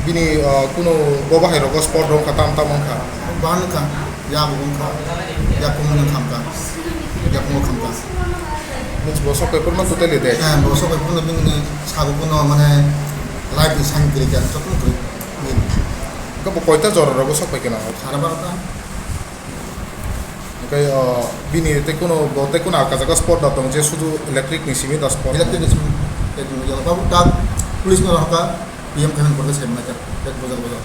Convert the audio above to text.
bini kuno boba hai rogo sport rong khatam tamon kha ban ka ya bung ka ya kumun kham ka ya kumun kham ka means bosok paper ma totally de হ্যাঁ বসো কই কোন বিন sago কোন মানে life sign করে যান তো কোন করে মিন ka bo koita jor rogo sok pai kana সারা বারটা kai bini te kuno bote kuno akajaga sport datong je sudu electric ni simi da sport electric ইসম এক মুজা বাবু তা পুলিশ না হকা পিএম খান করতে সেম না এক বোঝা বোঝা